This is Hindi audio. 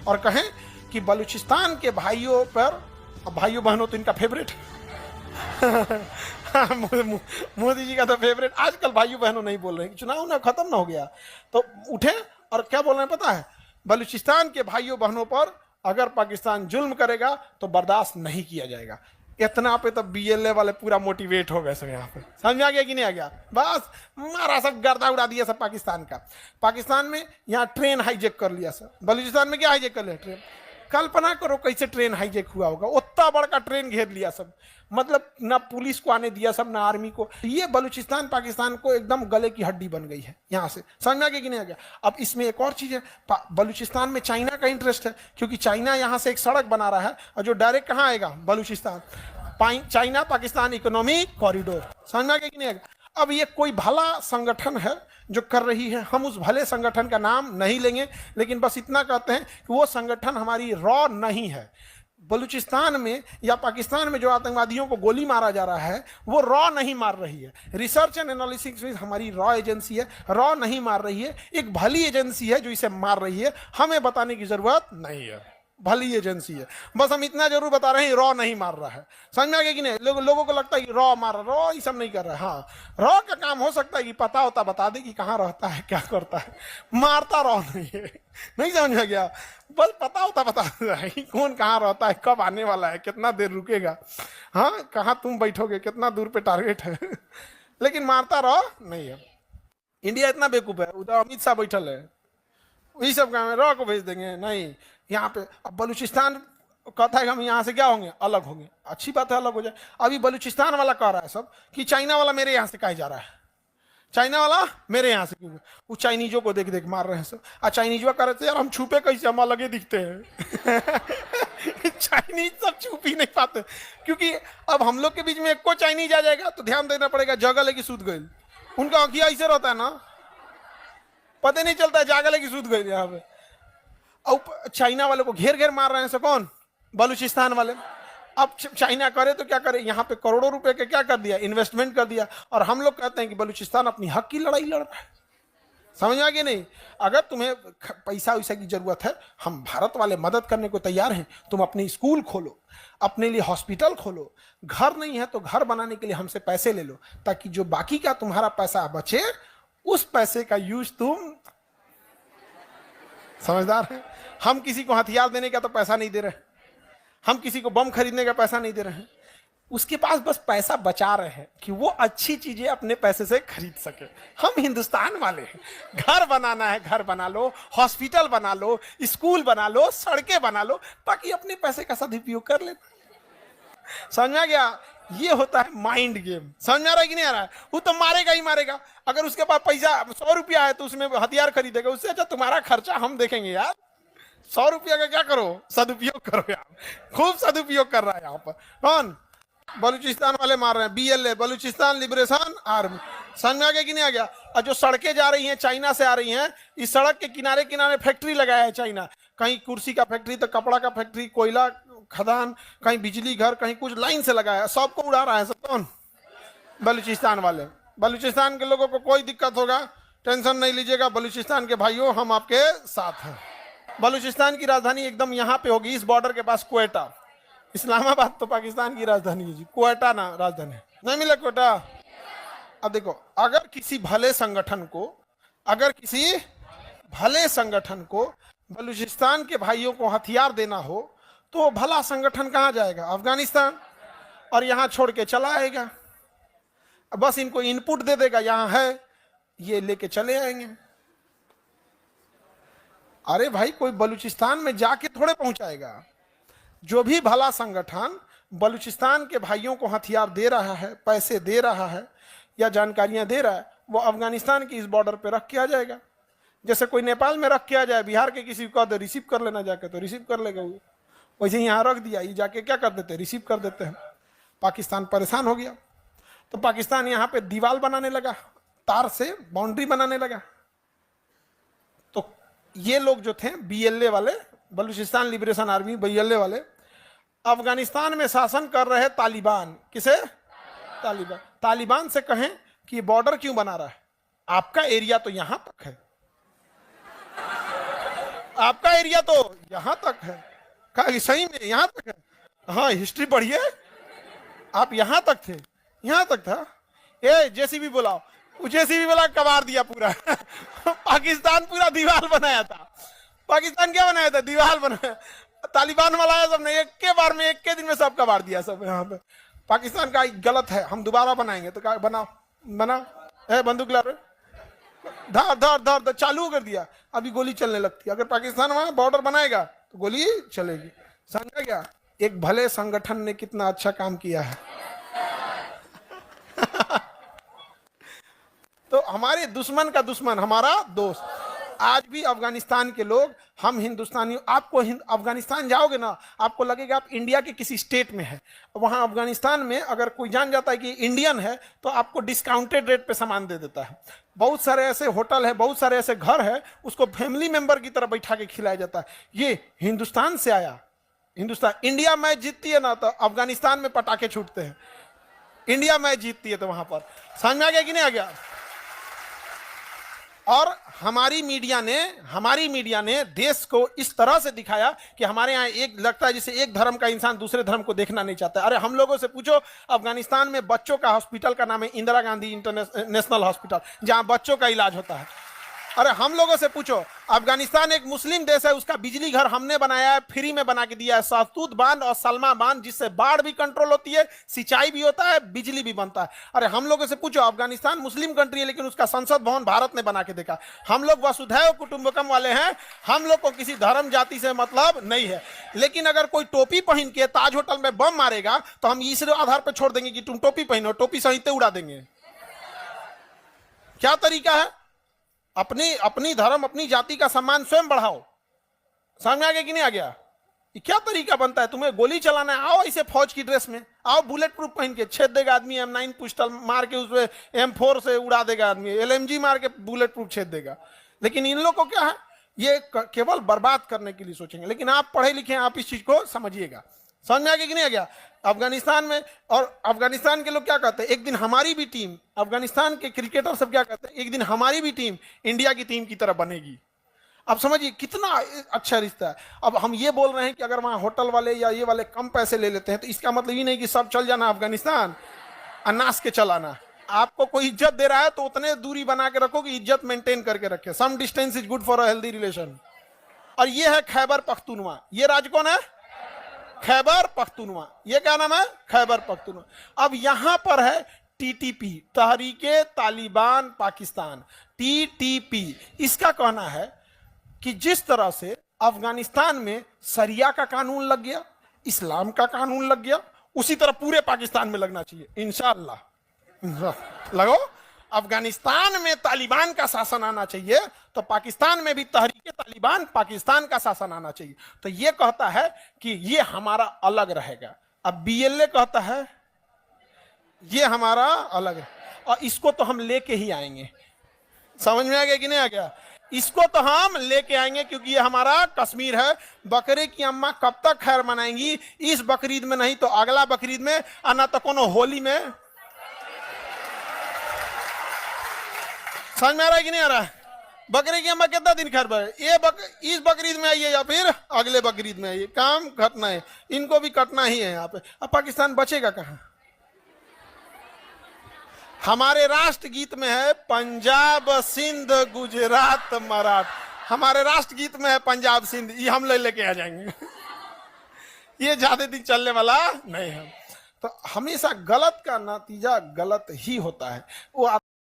और कहें कि बलूचिस्तान के भाइयों पर, भाइयों बहनों तो इनका फेवरेट मोदी जी का तो फेवरेट, आजकल भाइयों बहनों नहीं बोल रहे हैं, चुनाव ना खत्म ना हो गया तो उठे और क्या बोल रहे हैं पता है, बलूचिस्तान के भाइयों बहनों पर अगर पाकिस्तान जुल्म करेगा तो बर्दाश्त नहीं किया जाएगा। इतना पे तो बीएलए वाले पूरा मोटिवेट हो गए सब, यहाँ पे समझ आ गया कि नहीं आ गया, बस मारा सब गर्दा उड़ा दिया सब पाकिस्तान का। पाकिस्तान में यहाँ ट्रेन हाईजेक कर लिया सब, बलूचिस्तान में क्या हाईजेक कर लिया ट्रेन, कल्पना करो कैसे ट्रेन हाईजेक हुआ होगा, उतना बड़का ट्रेन घेर लिया सब, मतलब ना पुलिस को आने दिया सब, ना आर्मी को। ये बलूचिस्तान पाकिस्तान को एकदम गले की हड्डी बन गई है यहाँ से, समझ में आ गया कि नहीं आ गया। अब इसमें एक और चीज है, बलूचिस्तान में चाइना का इंटरेस्ट है, क्योंकि चाइना यहाँ से एक सड़क बना रहा है और जो डायरेक्ट कहाँ आएगा, Balochistan, China Pakistan economic corridor, समझ में आ गया कि नहीं आ गया। अब ये कोई भला संगठन है जो कर रही है, हम उस भले संगठन का नाम नहीं लेंगे, लेकिन बस इतना कहते हैं कि वो संगठन हमारी रॉ नहीं है। बलूचिस्तान में या पाकिस्तान में जो आतंकवादियों को गोली मारा जा रहा है वो रॉ नहीं मार रही है, रिसर्च एंड एनालिसिस हमारी रॉ एजेंसी है, रॉ नहीं मार रही है, एक भली एजेंसी है जो इसे मार रही है, हमें बताने की जरूरत नहीं है, भली एजेंसी है, बस हम इतना जरूर बता रहे हैं रॉ नहीं मार रहा है, समझ में आ गया कि नहीं। लोगों को लगता है कि रॉ मार रहा, रॉ ये सब नहीं कर रहा है। हाँ, रॉ का काम हो सकता है कि पता होता बता दे कि कहाँ रहता है क्या करता है, मारता रॉ नहीं है, नहीं समझ में गया, बस पता होता बता है कि कौन कहाँ रहता है, कब आने वाला है, कितना देर रुकेगा, हाँ कहाँ तुम बैठोगे, कितना दूर पे टारगेट है लेकिन मारता रॉ नहीं है। इंडिया इतना बेवकूफ है, उधर अमित शाह बैठल है, वही सब काम है, रॉ को भेज देंगे, नहीं यहाँ पे। अब बलूचिस्तान कहता है कि हम यहाँ से क्या होंगे, अलग होंगे, अच्छी बात है अलग हो जाए। अभी बलूचिस्तान वाला कह रहा है सब कि चाइना वाला मेरे यहाँ से कहे जा रहा है, चाइना वाला मेरे यहाँ से क्यों, वो चाइनीजों को देख देख मार रहे हैं सब। और चाइनीजवा कह रहे थे यार हम छुपे कैसे, हम अलग ही दिखते हैं चाइनीज सब छुप ही नहीं पाते, क्योंकि अब हम लोग के बीच में एक को चाइनीज आ जाएगा तो ध्यान देना पड़ेगा, जगह लेके सूद गए, उनका आंखिया ऐसे रहता है ना, पता नहीं चलता है, जागल है कि सूद गए यहाँ पे। अब चाइना वाले को घेर घेर मार रहे हैं, कौन, बलूचिस्तान वाले। अब चाइना करे तो क्या करे, यहाँ पे करोड़ों रुपए के क्या कर दिया, इन्वेस्टमेंट कर दिया, और हम लोग कहते हैं कि बलूचिस्तान अपनी हक की लड़ाई लड़ रहा है, समझ आ गया नहीं। अगर तुम्हें पैसा वैसा की जरूरत है, हम भारत वाले मदद करने को तैयार हैं, तुम अपने स्कूल खोलो, अपने लिए हॉस्पिटल खोलो, घर नहीं है तो घर बनाने के लिए हमसे पैसे ले लो, ताकि जो बाकी का तुम्हारा पैसा बचे उस पैसे का यूज तुम, समझदार है। हम किसी को हथियार देने का तो पैसा नहीं दे रहे, हम किसी को बम खरीदने का पैसा नहीं दे रहे हैं, उसके पास बस पैसा बचा रहे हैं कि वो अच्छी चीजें अपने पैसे से खरीद सके। हम हिंदुस्तान वाले हैं, घर बनाना है घर बना लो, हॉस्पिटल बना लो, स्कूल बना लो, सड़कें बना लो, ताकि अपने पैसे का सदुपयोग कर ले। समझ में आ गया, ये होता है माइंड गेम, समझ में आ रहा है कि नहीं आ रहा है। वो तो मारेगा ही मारेगा, अगर उसके पास पैसा 100 रुपया है तो उसमें हथियार खरीदेगा, उससे अच्छा तुम्हारा खर्चा हम देखेंगे यार, 100 रुपया का क्या करो, सदुपयोग करो यार, खूब सदुपयोग कर रहा है यहाँ पर कौन, बलूचिस्तान वाले मार रहे हैं, बीएलए बलूचिस्तान लिबरेशन आर्मी, समझ में आ गया कि नहीं आ गया। और जो सड़कें जा रही हैं चाइना से आ रही हैं, इस सड़क के किनारे किनारे फैक्ट्री लगाया है चाइना, कहीं कुर्सी का फैक्ट्री तो कपड़ा का फैक्ट्री, कोयला खदान, कहीं बिजली घर, कहीं कुछ, लाइन से लगाया है, सबको उड़ा रहा है सब कौन, बलूचिस्तान वाले। बलूचिस्तान के लोगों को कोई दिक्कत होगा टेंशन नहीं लीजिएगा, बलूचिस्तान के भाइयों हम आपके साथ हैं। बलूचिस्तान की राजधानी एकदम यहाँ पे होगी, इस बॉर्डर के पास क्वेटा, इस्लामाबाद तो पाकिस्तान की राजधानी है जी, क्वेटा ना राजधानी नहीं मिला क्वेटा। अब देखो, अगर किसी भले संगठन को बलूचिस्तान के भाइयों को हथियार देना हो तो भला संगठन कहाँ जाएगा, अफगानिस्तान, और यहाँ छोड़ के चला आएगा, बस इनको इनपुट दे देगा, यहाँ है ये लेके चले आएंगे। अरे भाई कोई बलूचिस्तान में जाके थोड़े पहुंचाएगा, जो भी भला संगठन बलूचिस्तान के भाइयों को हथियार दे रहा है, पैसे दे रहा है या जानकारियां दे रहा है, वो अफगानिस्तान की इस बॉर्डर पे रख के आ जाएगा। जैसे कोई नेपाल में रख के आ जाए, बिहार के किसी को कह रिसीव कर लेना जाके तो रिसीव कर लेगा वो, वैसे यहाँ रख दिया, ये जाके क्या कर देते, रिसीव कर देते हैं। पाकिस्तान परेशान हो गया तो पाकिस्तान यहाँ पे दीवार बनाने लगा, तार से बाउंड्री बनाने लगा। तो ये लोग जो थे बीएलए वाले, बलूचिस्तान लिबरेशन आर्मी, बीएलए वाले, अफगानिस्तान में शासन कर रहे तालिबान, किसे, तालिबान से कहें कि बॉर्डर क्यों बना रहा है, आपका एरिया तो यहां तक है, आपका एरिया तो यहां तक है, कहा सही में यहां तक है। हाँ हिस्ट्री पढ़िए, आप यहां तक थे, यहां तक था। ए जेसीबी बुलाओ, जेसीबी बुला कबाड़ दिया पूरा पाकिस्तान पूरा दीवार बनाया था। पाकिस्तान क्या बनाया था? दीवार बनाया। तालिबान वाला है सबने एक के बार में, एक के दिन में सब कबाड़ दिया सब। यहाँ पे पाकिस्तान का गलत है, हम दोबारा बनाएंगे। तो क्या बनाओ, बना है बंदूक ला रहे, धर धर धर धर चालू कर दिया, अभी गोली चलने लगती है। अगर पाकिस्तान वहां बॉर्डर बनाएगा तो गोली चलेगी। समझा क्या? एक भले संगठन ने कितना अच्छा काम किया है तो हमारे दुश्मन का दुश्मन हमारा दोस्त। आज भी अफगानिस्तान के लोग, हम हिंदुस्तानी, आपको अफगानिस्तान जाओगे ना, आपको लगेगा आप इंडिया के किसी स्टेट में है। वहां अफगानिस्तान में अगर कोई जान जाता है कि इंडियन है तो आपको डिस्काउंटेड रेट पे सामान दे देता है। बहुत सारे ऐसे होटल है, बहुत सारे ऐसे घर है, उसको फैमिली मेंबर की तरह बैठा के खिलाया जाता है। ये हिंदुस्तान से आया। हिंदुस्तान, इंडिया मैच जीतती है ना तो अफगानिस्तान में पटाखे छूटते हैं। इंडिया मैच जीतती है तो वहां पर, समझ में आ गया कि नहीं आ गया? और हमारी मीडिया ने देश को इस तरह से दिखाया कि हमारे यहाँ एक लगता है जैसे एक धर्म का इंसान दूसरे धर्म को देखना नहीं चाहता। अरे हम लोगों से पूछो, अफगानिस्तान में बच्चों का हॉस्पिटल का नाम है इंदिरा गांधी इंटरनेशनल हॉस्पिटल, जहां बच्चों का इलाज होता है। अरे हम लोगों से पूछो, अफगानिस्तान एक मुस्लिम देश है, उसका बिजली घर हमने बनाया है, फ्री में बना के दिया है, सहतूत बांध और सलमा बांध, जिससे बाढ़ भी कंट्रोल होती है, सिंचाई भी होता है, बिजली भी बनता है। अरे हम लोगों से पूछो, अफगानिस्तान मुस्लिम कंट्री है लेकिन उसका संसद भवन भारत ने बना के देखा। हम लोग वसुधैव कुटुंबकम वाले हैं, हम लोग को किसी धर्म जाति से मतलब नहीं है। लेकिन अगर कोई टोपी पहन के ताज होटल में बम मारेगा तो हम इस आधार पर छोड़ देंगे कि तुम टोपी पहनो, टोपी सहित उड़ा देंगे। क्या तरीका है? अपनी धर्म अपनी जाति का सम्मान स्वयं बढ़ाओ। समझ में आ गया कि नहीं आ गया? ये क्या तरीका बनता है? तुम्हें गोली चलाना है, आओ ऐसे फौज की ड्रेस में, आओ बुलेट प्रूफ पहन के, छेद देगा आदमी, M9 पिस्टल मार के उसमें M4 से उड़ा देगा आदमी, LMG मार के बुलेट प्रूफ छेद देगा। लेकिन इन लोग को क्या है, ये केवल बर्बाद करने के लिए सोचेंगे। लेकिन आप पढ़े लिखे, आप इस चीज को समझिएगा। समझ में आ गया कि नहीं आ गया? अफगानिस्तान में, और अफगानिस्तान के लोग क्या कहते हैं, एक दिन हमारी भी टीम, अफगानिस्तान के क्रिकेटर सब क्या कहते हैं, एक दिन हमारी भी टीम इंडिया की टीम की तरह बनेगी। अब समझिए कितना अच्छा रिश्ता है। अब हम ये बोल रहे हैं कि अगर वहां होटल वाले या ये वाले कम पैसे ले लेते हैं तो इसका मतलब ये नहीं कि सब चल जाना अफगानिस्तान, अनास के चलाना। आपको कोई इज्जत दे रहा है तो उतने दूरी बना के रखो कि इज्जत मेंटेन करके रखे। Some distance is good for a healthy relation. और ये है खैबर पख्तूनवा। ये राज्य कौन है? खैबर पख्तूनवा। ये क्या नाम है? खैबर पख्तूनवा। अब यहां पर है TTP, तहरीके तालिबान पाकिस्तान, TTP। इसका कहना है कि जिस तरह से अफगानिस्तान में शरिया का कानून लग गया, इस्लाम का कानून लग गया, उसी तरह पूरे पाकिस्तान में लगना चाहिए इंशाअल्लाह। लगो, अफगानिस्तान में तालिबान का शासन आना चाहिए तो पाकिस्तान में भी तहरीके तालिबान पाकिस्तान का शासन आना चाहिए। तो ये कहता है कि ये हमारा अलग रहेगा। अब BLA कहता है ये हमारा अलग है, और इसको तो हम लेके ही आएंगे। समझ में आ गया कि नहीं आ गया? इसको तो हम लेके आएंगे क्योंकि ये हमारा कश्मीर है। बकरे की अम्मा कब तक खैर मनाएंगी? इस बकरीद में नहीं तो अगला बकरीद में, और ना तो कोनो होली में। समझ में आ रहा है कि नहीं आ रहा है? बकरे की अम्मा कितना दिन खैर ये इस बकरीद में आइए या फिर अगले बकरीद में आइए, काम कटना है, इनको भी कटना ही है यहाँ पे। अब पाकिस्तान बचेगा कहाँ? हमारे राष्ट्रगीत में है पंजाब सिंध गुजरात मराठ, हमारे राष्ट्रगीत में है पंजाब सिंध, ये हम लेके आ जाएंगे ये ज्यादा दिन चलने वाला नहीं है। तो हमेशा गलत का नतीजा गलत ही होता है। वो